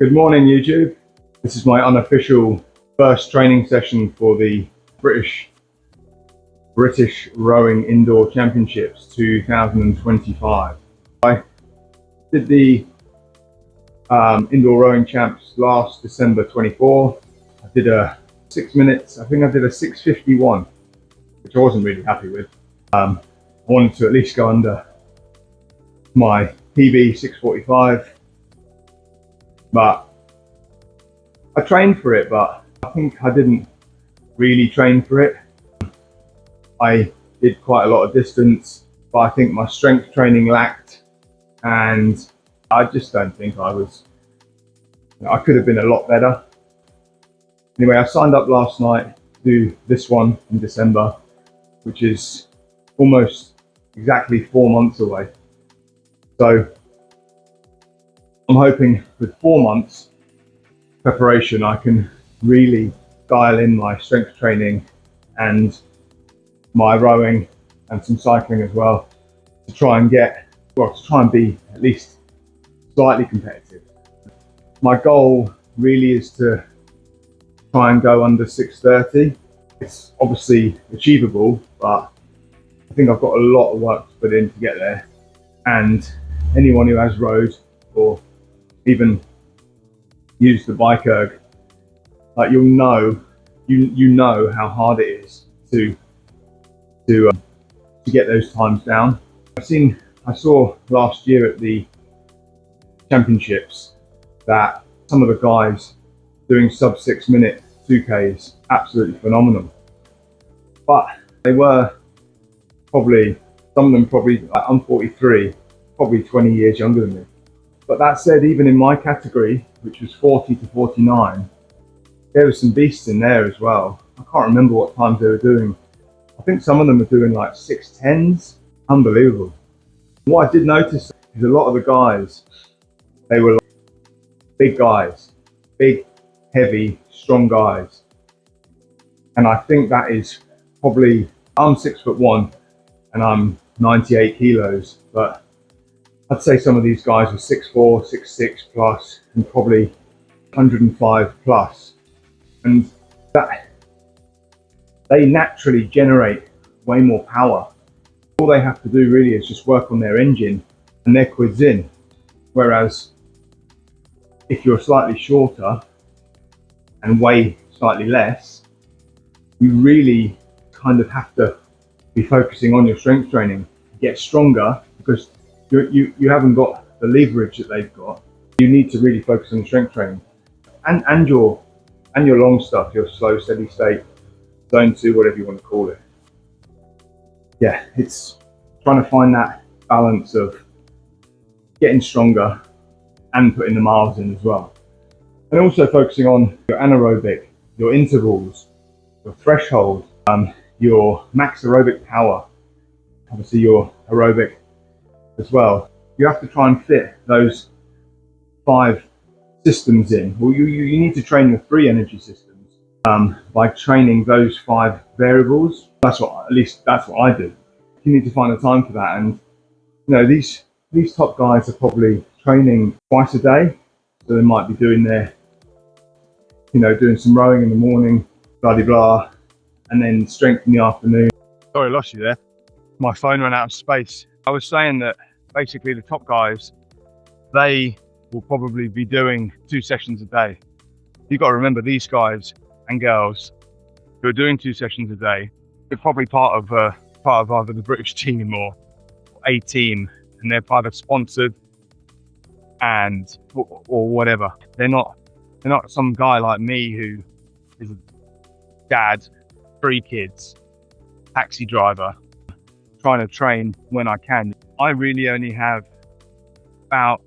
Good morning, YouTube. This is my unofficial first training session for the British Rowing Indoor Championships 2025. I did the Indoor Rowing Champs last December 24. I did a 6 minutes, I think I did a 6:51, which I wasn't really happy with. I wanted to at least go under my PB 6:45, but I trained for it, but I think I didn't really train for it. I did quite a lot of distance, but I think my strength training lacked, and I just don't think I could have been a lot better. Anyway, I signed up last night to do this one in December, which is almost exactly 4 months away. So I'm hoping with 4 months preparation, I can really dial in my strength training and my rowing and some cycling as well to try and be at least slightly competitive. My goal really is to try and go under 6:30. It's obviously achievable, but I think I've got a lot of work to put in to get there. And anyone who has rowed or even used the BRIC, like you know how hard it is to get those times down. I saw last year at the championships that some of the guys doing sub 6 minute 2Ks, absolutely phenomenal. But they were probably, some of them probably, like I'm 43, probably 20 years younger than me. But that said, even in my category, which was 40 to 49, there were some beasts in there as well. I can't remember what times they were doing. I think some of them were doing like 6:10s. Unbelievable. What I did notice is a lot of the guys, they were like big guys, big, heavy, strong guys. And I think that is probably, I'm 6'1" and I'm 98 kilos, but I'd say some of these guys are 6'4", 6'6" plus, and probably 105 plus. And that they naturally generate way more power. All they have to do really is just work on their engine and they're quids in. Whereas if you're slightly shorter and weigh slightly less, you really kind of have to be focusing on your strength training to get stronger, because you haven't got the leverage that they've got. You need to really focus on strength training and your long stuff, your slow, steady state, zone 2, whatever you want to call it. Yeah, it's trying to find that balance of getting stronger and putting the miles in as well. And also focusing on your anaerobic, your intervals, your threshold, your max aerobic power, obviously your aerobic as well. You have to try and fit those 5 systems in. Well, you need to train your 3 energy systems by training those 5 variables. At least that's what I do. You need to find the time for that. And you know, these top guys are probably training twice a day, so they might be doing doing some rowing in the morning, blah de blah, and then strength in the afternoon. Sorry, I lost you there. My phone ran out of space. I was saying that basically the top guys, they will probably be doing 2 sessions a day. You've got to remember, these guys and girls who are doing 2 sessions a day, they're probably part of either the British team or a team, and they're either sponsored or whatever. They're not some guy like me who is a dad, 3 kids, taxi driver, trying to train when I can. I really only have about,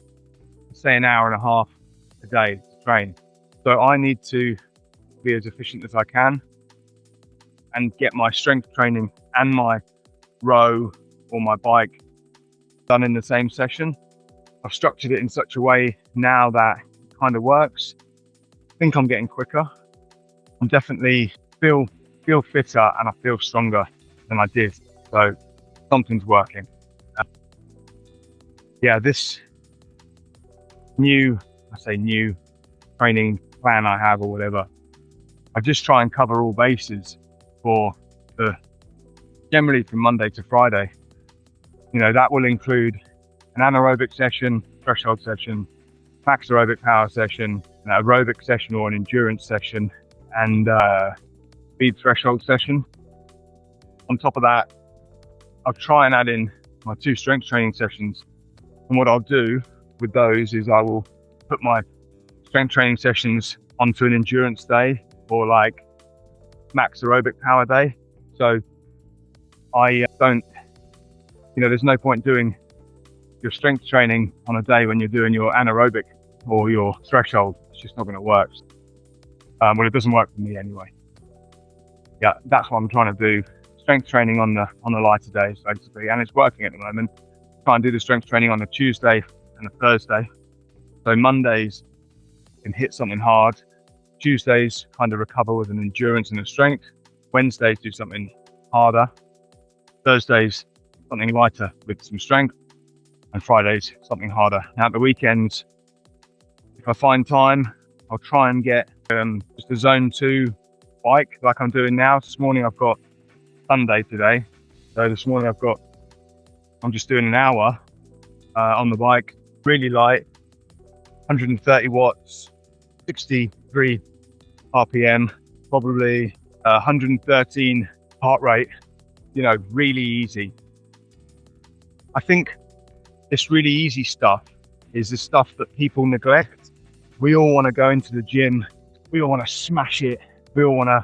say, an hour and a half a day to train. So I need to be as efficient as I can and get my strength training and my row or my bike done in the same session. I've structured it in such a way now that it kind of works. I think I'm getting quicker. I'm definitely feel fitter and I feel stronger than I did. So something's working. Yeah, this new training plan I have or whatever, I just try and cover all bases for generally from Monday to Friday. That will include an anaerobic session, threshold session, max aerobic power session, an aerobic session or an endurance session, and speed threshold session. On top of that, I'll try and add in my 2 strength training sessions. And what I'll do with those is I will put my strength training sessions onto an endurance day or like max aerobic power day. So I don't, there's no point doing your strength training on a day when you're doing your anaerobic or your threshold. It's just not going to work. Well, it doesn't work for me anyway. Yeah, that's what I'm trying to do. Strength training on the lighter days, basically, and it's working at the moment. Try and do the strength training on a Tuesday and a Thursday. So Mondays can hit something hard. Tuesdays kind of recover with an endurance and a strength. Wednesdays do something harder. Thursdays something lighter with some strength, and Fridays something harder. Now at the weekends, if I find time, I'll try and get just a zone 2 bike like I'm doing now. This morning I've got Sunday today, so this morning I'm just doing an hour on the bike, really light, 130 watts, 63 RPM, probably 113 heart rate, really easy. I think this really easy stuff is the stuff that people neglect. We all want to go into the gym, we all want to smash it, we all want to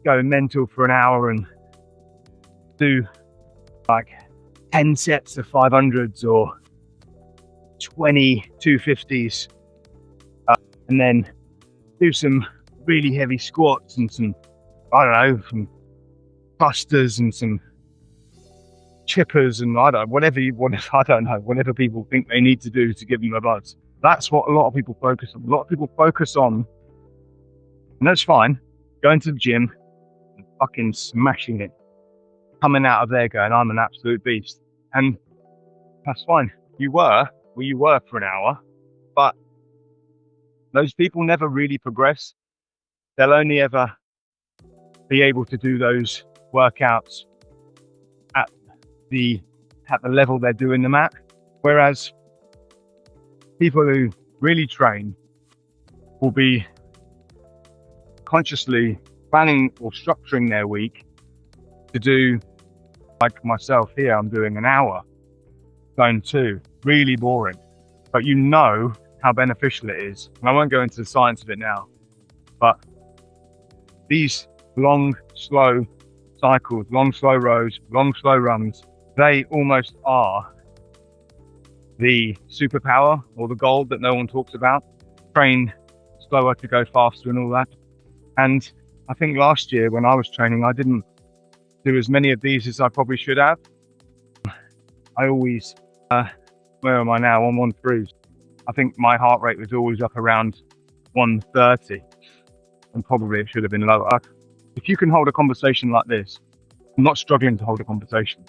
go mental for an hour and do like 10 sets of 500s or 20 250s, and then do some really heavy squats and some, some thrusters and some chippers and whatever people think they need to do to give them a buzz. That's what a lot of people focus on. A lot of people focus on, and that's fine, going to the gym and fucking smashing it, coming out of there going, I'm an absolute beast. And that's fine. You were for an hour, but those people never really progress. They'll only ever be able to do those workouts at the level they're doing them at. Whereas people who really train will be consciously planning or structuring their week to do, like myself here, I'm doing an hour, zone 2, really boring, but how beneficial it is. And I won't go into the science of it now, but these long, slow cycles, long, slow rows, long, slow runs, they almost are the superpower or the gold that no one talks about. Train slower to go faster and all that. And I think last year when I was training, I didn't do as many of these as I probably should have. I always, where am I now? 113. I think my heart rate was always up around 130, and probably it should have been lower. If you can hold a conversation like this, I'm not struggling to hold a conversation.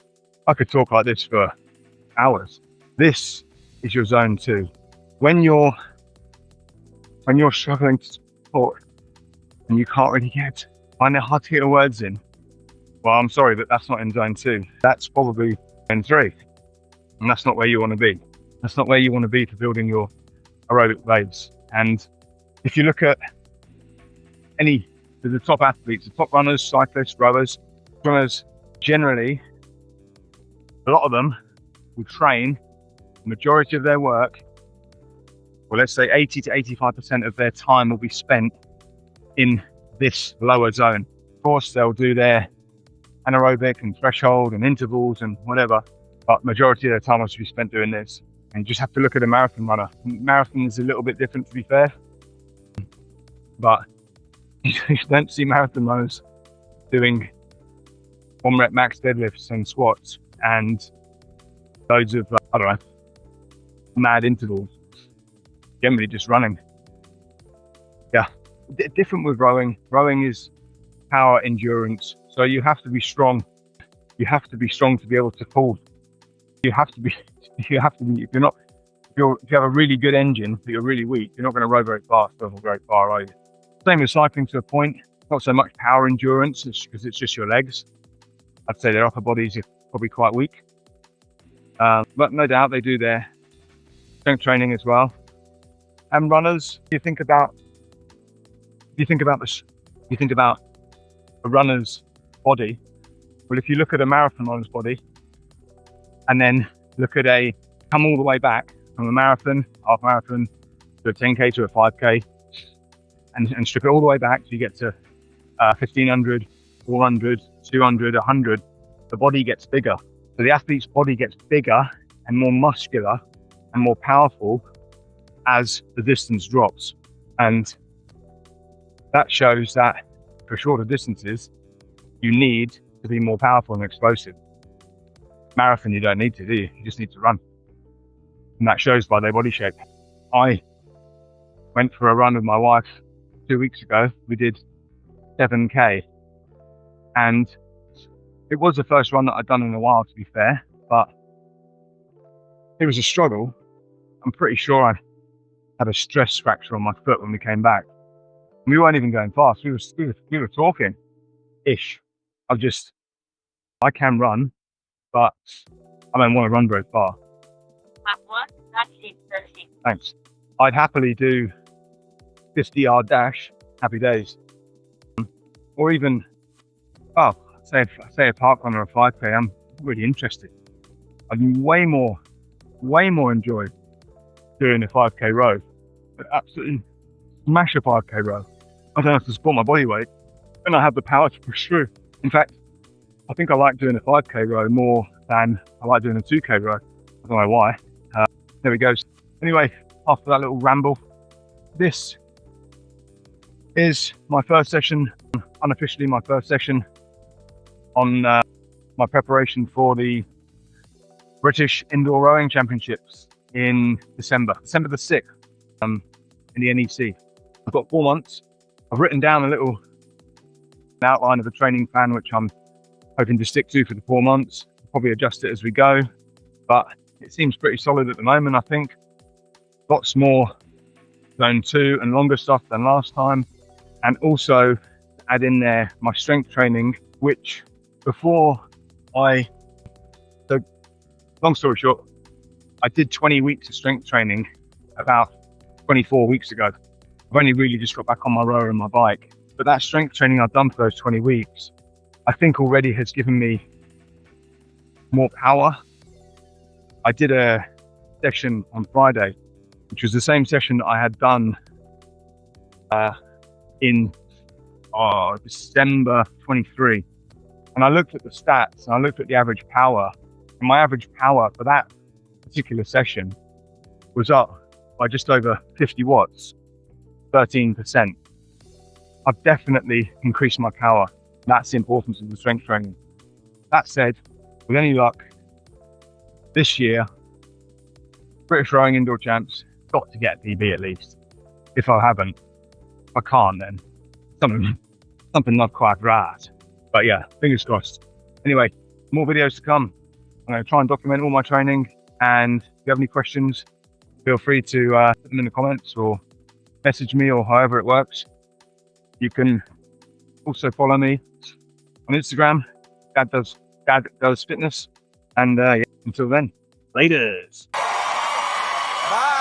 I could talk like this for hours. This is your zone 2. When you're struggling to talk and you can't really find it hard to get your words in, well, I'm sorry, but that's not in zone 2. That's probably zone 3. And that's not where you want to be. That's not where you want to be for building your aerobic base. And if you look at the top athletes, the top runners, cyclists, rowers, swimmers, generally, a lot of them will train, the majority of their work, well, let's say 80 to 85% of their time will be spent in this lower zone. Of course, they'll do their anaerobic and threshold and intervals and whatever, but majority of their time will be spent doing this. And you just have to look at a marathon runner. Marathon is a little bit different, to be fair, but you don't see marathon runners doing 1 rep max deadlifts and squats and loads of, mad intervals. Generally just running. Yeah, different with rowing. Rowing is power endurance. So you have to be strong. You have to be strong to be able to pull. If you're not if you have a really good engine, but you're really weak, you're not going to row very fast or very far, are you? Same with cycling to a point. Not so much power endurance because it's just your legs. I'd say their upper bodies are probably quite weak. But no doubt they do their strength training as well. And runners, you think about a runner's body. Well, if you look at a marathon runner's body and then look at come all the way back from a marathon, half marathon, to a 10K, to a 5K, and strip it all the way back so you get to 1500, 400, 200, 100, the body gets bigger. So the athlete's body gets bigger and more muscular and more powerful as the distance drops. And that shows that for shorter distances, you need to be more powerful and explosive. Marathon, you don't need to, do you? You just need to run. And that shows by their body shape. I went for a run with my wife 2 weeks ago. We did 7K. And it was the first run that I'd done in a while, to be fair, but it was a struggle. I'm pretty sure I had a stress fracture on my foot when we came back. We weren't even going fast. We were talking ish. I can run, but I don't want to run very far. Thanks. I'd happily do 50-yard dash, happy days. Or even, say a park run or a 5K, I'm really interested. I'd way more enjoy doing a 5K row. I'd absolutely smash a 5K row. I don't have to support my body weight, and I have the power to push through. In fact, I think I like doing a 5K row more than I like doing a 2K row. I don't know why. There we go. Anyway, after that little ramble, this is my first session, unofficially my first session on my preparation for the British Indoor Rowing Championships in December the 6th, in the NEC. I've got 4 months. I've written down a little outline of the training plan, which I'm hoping to stick to for the 4 months. I'll probably adjust it as we go, but it seems pretty solid at the moment, I think. Lots more zone 2 and longer stuff than last time. And also add in there my strength training, which so long story short, I did 20 weeks of strength training about 24 weeks ago. I've only really just got back on my rower and my bike, but that strength training I've done for those 20 weeks, I think already has given me more power. I did a session on Friday, which was the same session that I had done in December 23. And I looked at the stats and I looked at the average power, and my average power for that particular session was up by just over 50 watts, 13%. I've definitely increased my power. That's the importance of the strength training. That said, with any luck, this year, British Rowing Indoor Champs, got to get PB at least. If I haven't, if I can't, then something not quite right. But yeah, fingers crossed. Anyway, more videos to come. I'm going to try and document all my training, and if you have any questions, feel free to put them in the comments or message me, or however it works. You can also follow me on Instagram, Dad Does Fitness, and yeah, until then, laters. Bye.